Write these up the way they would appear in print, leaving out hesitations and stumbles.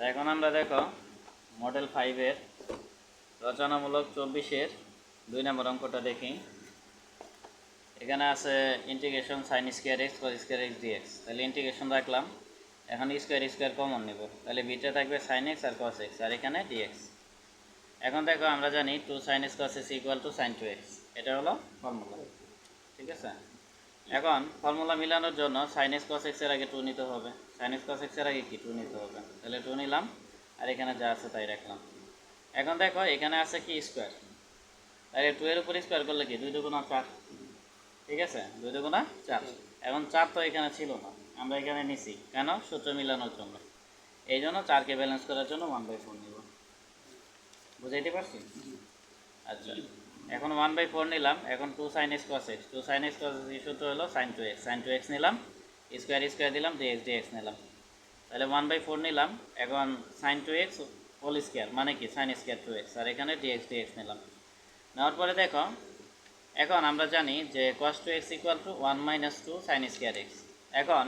এখন আমরা দেখো মডেল 5-এর রচনামূলক 24-এর 2 নম্বর অঙ্কটা দেখি। এখানে আছে integration sine square x cos square x dx. তাহলে ইন্টিগ্রেশন রাখলাম, এখন স্কোয়ার স্কোয়ার কমন নেব, তাহলে বিটা থাকবে সাইন এক্স আর কস এক্স, আর এখানে ডিএক্স। এখন দেখো আমরা জানি 2 sin x cos x equal to sin 2x, এটা হলো ফর্মুলা, ঠিক আছে। এখন ফর্মুলা মিলানোর জন্য sin x cos x এর আগে 2 নিতে হবে, sin x cos x এর আগে কি 2 নিতে হবে, তাহলে 2 নিলাম আর এখানে যা আছে তাই রাখলাম। এখন দেখো এখানে আছে কি স্কোয়ার, তাহলে 2 এর উপর স্কোয়ার করলে কি 2 দুগুণা 4, ঠিক আছে, 2 দুগুণা 4। এখন 4 তো এখানে ছিল না, আমরা এখানে নিছি কেন, সূত্র মিলানোর জন্য। এই জন্য 4কে ব্যালেন্স করার জন্য 1/4 নিব, বুঝাইতে পারছি? আচ্ছা, এখন 1/4 নিলাম। এখন 2 sin x cos x, 2 sin x cos x সূত্র হলো sin 2x, sin 2x নিলাম, স্কোয়ার স্কোয়ার দিলাম, dx dx নিলাম, তাহলে 1/4 নিলাম। এখন sin 2x হোল স্কোয়ার মানে কি sin স্কোয়ার 2x, আর এখানে dx dx নিলাম। নেওয়ার পরে দেখো এখন আমরা জানি যে cos 2x equal to 1 - 2 sin square x। এখন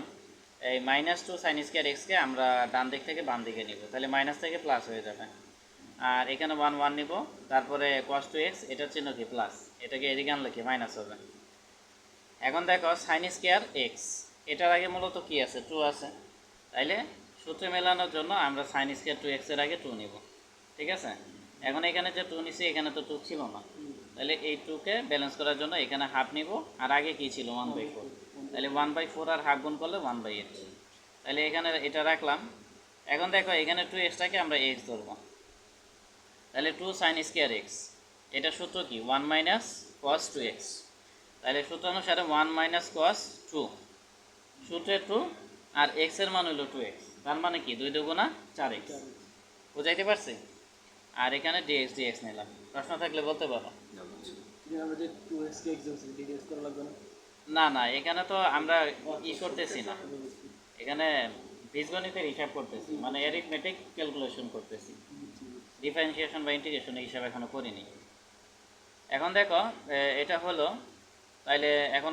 এই -2 sin স্কোয়ার এক্সকে আমরা ডান দিক থেকে বাম দিকে নিব, তাহলে মাইনাস থেকে প্লাস হয়ে যাবে। আর এখানে 1 1 নিব, তারপরে cos 2x এটার চিহ্ন কি প্লাস, এটাকে এদিকে আনলে কি মাইনাস হবে। এখন দেখো sin স্কোয়ার এক্স, এটার আগে মূলত কি আছে 2 আছে, তাইলে সূত্রে মেলানোর জন্য আমরা sin স্কোয়ার 2x এর আগে 2 নিব, ঠিক আছে। এখন এখানে যে 2 নিছি এখানে তো 2 ছিল না, তাহলে এই 2কে ব্যালেন্স করার জন্য এখানে হাফ নিব, আর আগে কি ছিল 1/4, তাহলে 1/4 আর হাফ গুণ করলে 1/8, তাহলে এখানে এটা রাখলাম। এখন দেখো এখানে 2xটাকে আমরা x ধরবো, তাহলে 2 sin স্কোয়ার এক্স, এটা সূত্র কি 1 - cos 2x, তাহলে সূত্র অনুসারে 1 - cos 2, সূত্রে 2 আর x এর মান হলো 2x, তার মানে কি 2 দুগুণা 4x, বুঝাইতে পারছি। আর এখানে dx dx নিলাম, প্রশ্ন থাকলে বলতে পারো। না না, এখানে তো আমরা করতেছি না, এখানে বীজগণিতের হিসাব করতেছি, মানে অ্যারিথমেটিক ক্যালকুলেশন করতেছি, ডিফারেন্সিয়েশন বা ইন্টিগ্রেশনের হিসাব এখনো করিনি। এখন দেখো এটা হলো, তাইলে এখন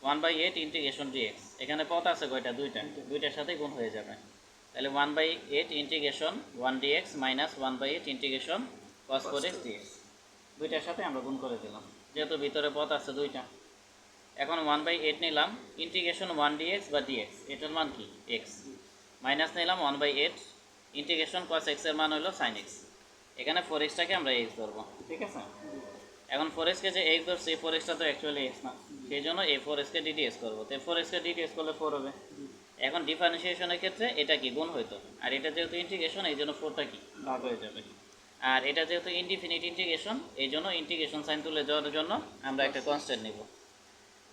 1/8 ইন্টিগ্রেশন ডিএক্স, এখানে পথ আছে কয়টা, দুইটার সাথে গুণ হয়ে যাবে, তাহলে 1/8 integration 1 dx minus 1/8 integration cos 4x dx, দুইটার সাথে আমরা গুণ করে দিলাম, যেহেতু ভিতরে পথ আছে দুইটা। এখন 1/8 নিলাম, ইন্টিগ্রেশন 1 dx বা dx, এটার মান কি x, মাইনাস নিলাম 1/8 ইন্টিগ্রেশন cos x এর মান হলো sin x, এখানে 4xটাকে আমরা x ধরবো, ঠিক আছে। এখন 4xকে যে x ধরছি, 4xটা তো অ্যাকচুয়ালি x না, সেই জন্য এই 4xকে ddx করবো, তো 4xকে ddx করলে 4 হবে। এখন ডিফারেন্সিয়েশনের ক্ষেত্রে এটা কি গুণ হইতো, আর এটা যেহেতু ইন্টিগ্রেশন এই জন্য 4টা কি ভাগ হয়ে যাবে, আর এটা যেহেতু ইনডিফিনিট ইন্টিগ্রেশন এই জন্য ইন্টিগ্রেশন সাইন তুলে যাওয়ার জন্য আমরা একটা কনস্ট্যান্ট নিব।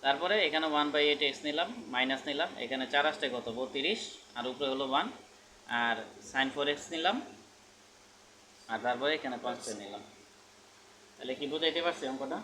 তারপরে এখানে 1/8 x নিলাম, মাইনাস নিলাম, এখানে 4 আসতে কত 32, আর উপরে হলো 1, আর sin 4x নিলাম, আর তারপরে এখানে কনস্ট্যান্ট নিলাম। তাহলে কি বুঝাইতে পারছি অঙ্কটা?